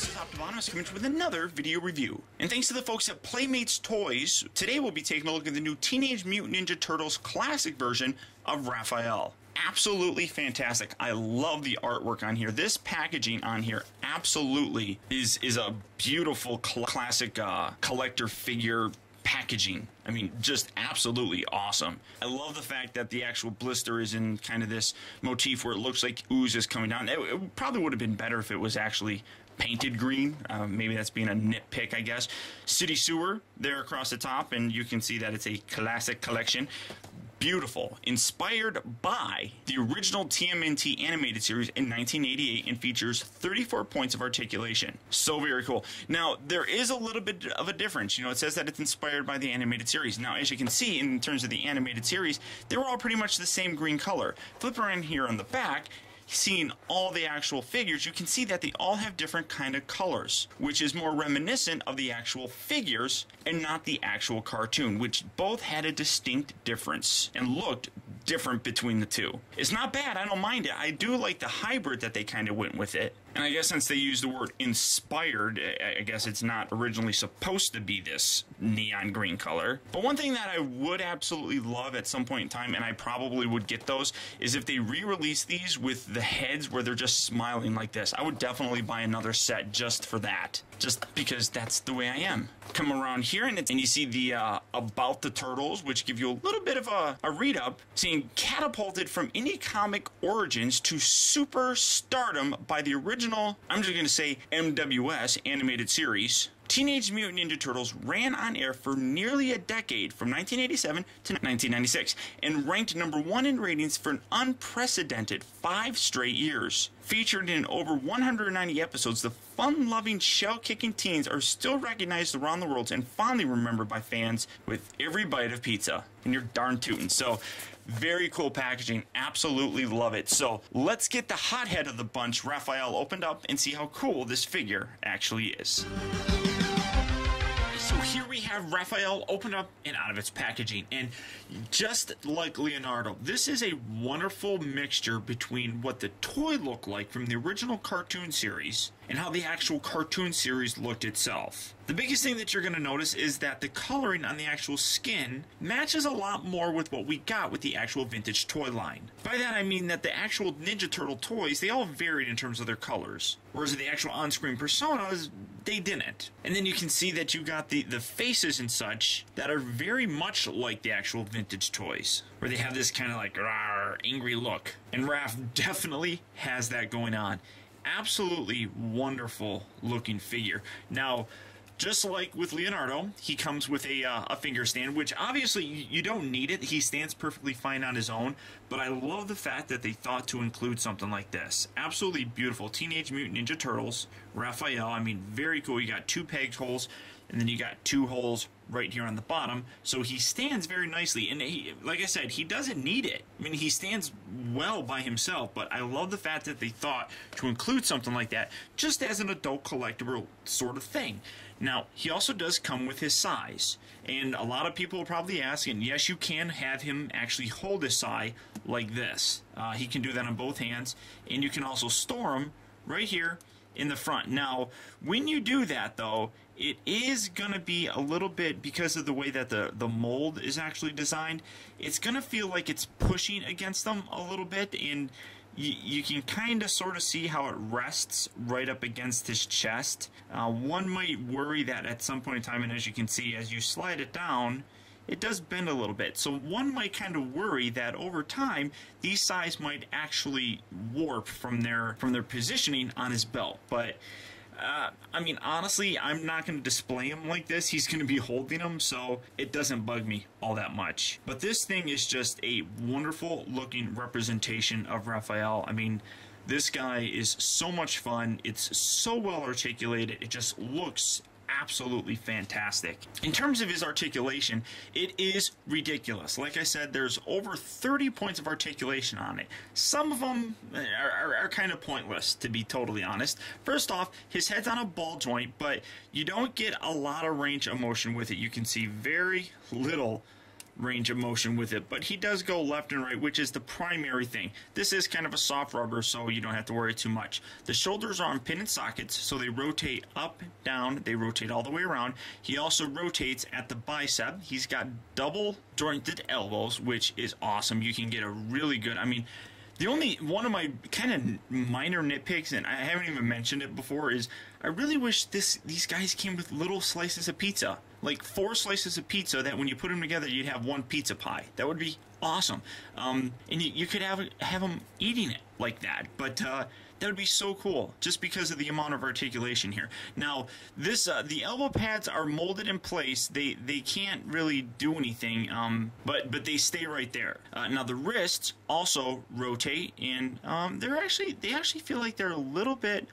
this is Optibotimus coming with another video review. And thanks to the folks at Playmates Toys, today we'll be taking a look at the new Teenage Mutant Ninja Turtles classic version of Raphael. Absolutely fantastic. I love the artwork on here. This packaging on here absolutely is a beautiful classic collector figure packaging. I mean, just absolutely awesome. I love the fact that the actual blister is in kind of this motif where it looks like ooze is coming down. It probably would have been better if it was actually painted green. Maybe that's being a nitpick, I guess. City Sewer there across the top, and you can see that it's a classic collection. Beautiful. Inspired by the original TMNT animated series in 1988 and features 34 points of articulation. So very cool. Now, there is a little bit of a difference. You know, it says that it's inspired by the animated series. Now, as you can see, in terms of the animated series, they were all pretty much the same green color. Flip around here on the back, seeing all the actual figures, you can see that they all have different kind of colors, which is more reminiscent of the actual figures and not the actual cartoon, which both had a distinct difference and looked different between the two. It's not bad, I don't mind it. I do like the hybrid that they kind of went with it. And I guess since they used the word inspired, I guess it's not originally supposed to be this neon green color. But one thing that I would absolutely love at some point in time, and I probably would get those, is if they re-release these with the heads where they're just smiling like this. I would definitely buy another set just for that. Just because that's the way I am. Come around here and you see the About the Turtles, which give you a little bit of a read-up, saying catapulted from indie comic origins to super stardom by the original, I'm just going to say MWS animated series. Teenage Mutant Ninja Turtles ran on air for nearly a decade, from 1987 to 1996, and ranked #1 in ratings for an unprecedented 5 straight years. Featured in over 190 episodes, the fun-loving, shell-kicking teens are still recognized around the world and fondly remembered by fans with every bite of pizza. And you're darn tootin'. So, very cool packaging. Absolutely love it. So, let's get the hothead of the bunch, Raphael, opened up and see how cool this figure actually is. So here we have Raphael opened up and out of its packaging, and just like Leonardo, this is a wonderful mixture between what the toy looked like from the original cartoon series and how the actual cartoon series looked itself. The biggest thing that you're going to notice is that the coloring on the actual skin matches a lot more with what we got with the actual vintage toy line. By that I mean that the actual Ninja Turtle toys, they all varied in terms of their colors, whereas the actual on-screen personas, they didn't. And then you can see that you got the faces and such that are very much like the actual vintage toys, where they have this kind of like rawr, angry look. And Raph definitely has that going on. Absolutely wonderful looking figure. Now, just like with Leonardo, he comes with a finger stand, which obviously you don't need it. He stands perfectly fine on his own, but I love the fact that they thought to include something like this. Absolutely beautiful. Teenage Mutant Ninja Turtles, Raphael, I mean, very cool. You got 2 pegged holes, and then you got 2 holes right here on the bottom, so he stands very nicely, and he, like I said, he doesn't need it. I mean, he stands well by himself, but I love the fact that they thought to include something like that just as an adult collectible sort of thing. Now, he also does come with his size, and a lot of people are probably asking, yes, you can have him actually hold his size like this. He can do that on both hands, and you can also store him right here in the front. Now, when you do that, though, it is going to be a little bit, because of the way that the mold is actually designed, it's going to feel like it's pushing against them a little bit, and you can kind of sort of see how it rests right up against his chest. One might worry that at some point in time, and as you can see, as you slide it down, it does bend a little bit. So one might kind of worry that over time, these sides might actually warp from their positioning on his belt. But I mean, honestly, I'm not going to display him like this. He's going to be holding him, so it doesn't bug me all that much. But this thing is just a wonderful looking representation of Raphael. I mean, this guy is so much fun. It's so well articulated. It just looks absolutely fantastic. In terms of his articulation, it is ridiculous. Like I said, there's over 30 points of articulation on it. Some of them are kind of pointless, to be totally honest. First off, his head's on a ball joint, but you don't get a lot of range of motion with it. You can see very little range of motion with it, but he does go left and right, which is the primary thing. This is kind of a soft rubber, so you don't have to worry too much. The shoulders are on pin and sockets, so they rotate up, down, they rotate all the way around. He also rotates at the bicep. He's got double jointed elbows, which is awesome. You can get a really good, I mean, the only one of my kind of minor nitpicks, and I haven't even mentioned it before, is I really wish these guys came with little slices of pizza. Like 4 slices of pizza that when you put them together, you'd have one pizza pie. That would be awesome. And you could have them eating it like that. But that would be so cool, just because of the amount of articulation here. Now, this the elbow pads are molded in place. They can't really do anything, but they stay right there. Now the wrists also rotate, and they actually feel like they're a little bit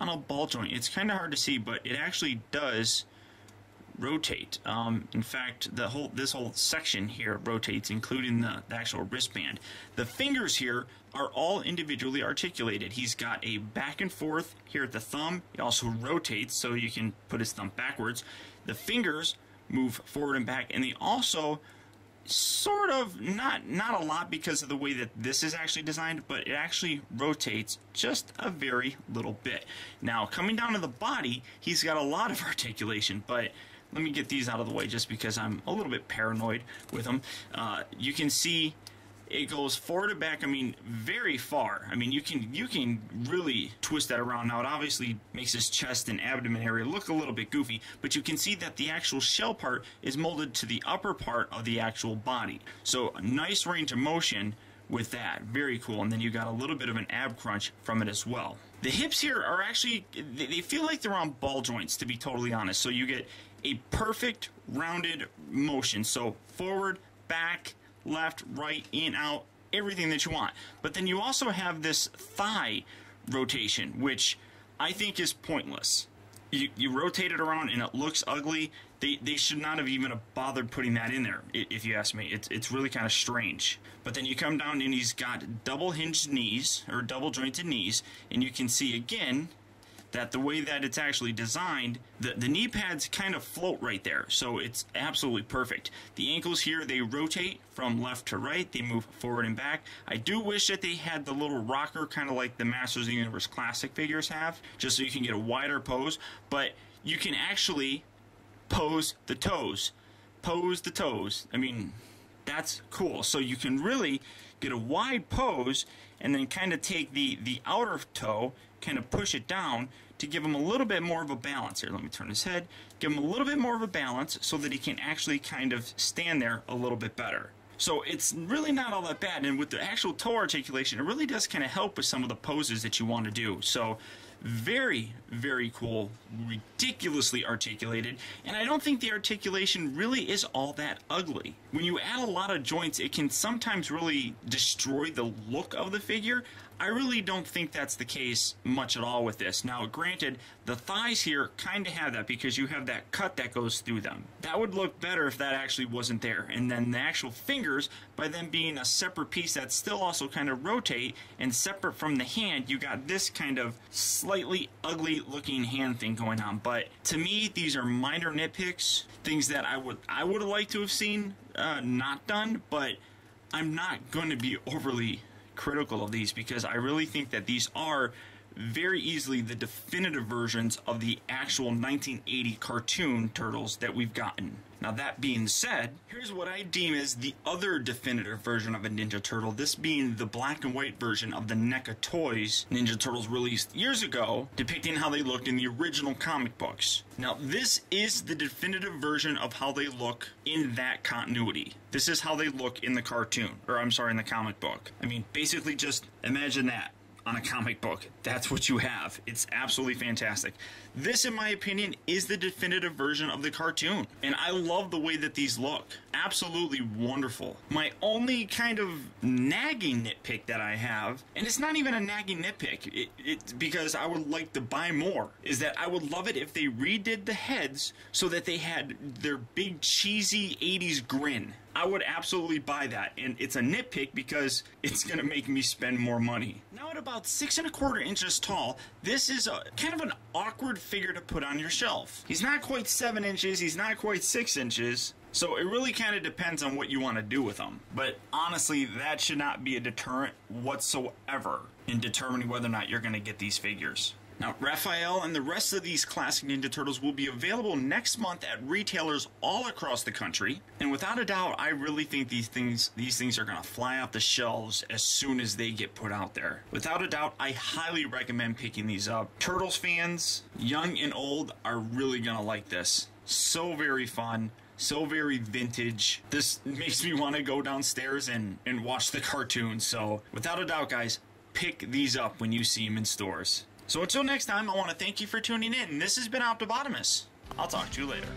on a ball joint. It's kind of hard to see, but it actually does rotate. In fact, this whole section here rotates, including the actual wristband. The fingers here are all individually articulated. He's got a back and forth here at the thumb. He also rotates, so you can put his thumb backwards. The fingers move forward and back, and they also sort of, not a lot because of the way that this is actually designed, but it actually rotates just a very little bit. Now, coming down to the body, he's got a lot of articulation, but let me get these out of the way just because I'm a little bit paranoid with them. You can see it goes forward and back, I mean, very far. I mean, you can really twist that around. Now, it obviously makes his chest and abdomen area look a little bit goofy, but you can see that the actual shell part is molded to the upper part of the actual body. So, a nice range of motion with that. Very cool. And then you got a little bit of an ab crunch from it as well. The hips here are actually, they feel like they're on ball joints, to be totally honest. So, you get a perfect rounded motion. So, forward, back, left, right, in, out, everything that you want. But then you also have this thigh rotation, which I think is pointless. You rotate it around and it looks ugly. They should not have even bothered putting that in there, if you ask me. It's really kind of strange. But then you come down and he's got double hinged knees, or double jointed knees, and you can see again that the way that it's actually designed, the knee pads kind of float right there, so it's absolutely perfect. The ankles here, they rotate from left to right, they move forward and back. I do wish that they had the little rocker, kind of like the Masters of the Universe Classic figures have, just so you can get a wider pose, but you can actually pose the toes. Pose the toes. I mean, that's cool. So you can really get a wide pose and then kind of take the outer toe, kind of push it down to give him a little bit more of a balance. Here, let me turn his head. Give him a little bit more of a balance so that he can actually kind of stand there a little bit better. So it's really not all that bad, and with the actual toe articulation, it really does kind of help with some of the poses that you want to do. So very, very cool, ridiculously articulated, and I don't think the articulation really is all that ugly. When you add a lot of joints, it can sometimes really destroy the look of the figure. I really don't think that's the case much at all with this. Now, granted, the thighs here kind of have that because you have that cut that goes through them. That would look better if that actually wasn't there. And then the actual fingers, by them being a separate piece that still also kind of rotate and separate from the hand, you got this kind of slightly ugly looking hand thing going on. But to me, these are minor nitpicks, things that I would have liked to have seen not done, but I'm not going to be overly critical of these because I really think that these are very easily the definitive versions of the actual 1980 cartoon Turtles that we've gotten. Now, that being said, here's what I deem as the other definitive version of a Ninja Turtle, this being the black and white version of the NECA Toys Ninja Turtles released years ago, depicting how they looked in the original comic books. Now, this is the definitive version of how they look in that continuity. This is how they look in the cartoon, or I'm sorry, in the comic book. I mean, basically just imagine that on a comic book. That's what you have. It's absolutely fantastic. This, in my opinion, is the definitive version of the cartoon. And I love the way that these look. Absolutely wonderful. My only kind of nagging nitpick that I have, and it's not even a nagging nitpick, it's because I would like to buy more, is that I would love it if they redid the heads so that they had their big cheesy 80s grin. I would absolutely buy that, and it's a nitpick because it's going to make me spend more money. Now at about 6 1/4 inches tall, this is a kind of an awkward figure to put on your shelf. He's not quite 7 inches, he's not quite 6 inches, So it really kind of depends on what you want to do with them. But honestly, that should not be a deterrent whatsoever in determining whether or not you're going to get these figures. Now, Raphael and the rest of these classic Ninja Turtles will be available next month at retailers all across the country. And without a doubt, I really think these things are going to fly off the shelves as soon as they get put out there. Without a doubt, I highly recommend picking these up. Turtles fans, young and old, are really going to like this. So very fun. So very vintage. This makes me want to go downstairs and watch the cartoon. So without a doubt, guys, pick these up when you see them in stores. So until next time, I want to thank you for tuning in. This has been Optibotimus. I'll talk to you later.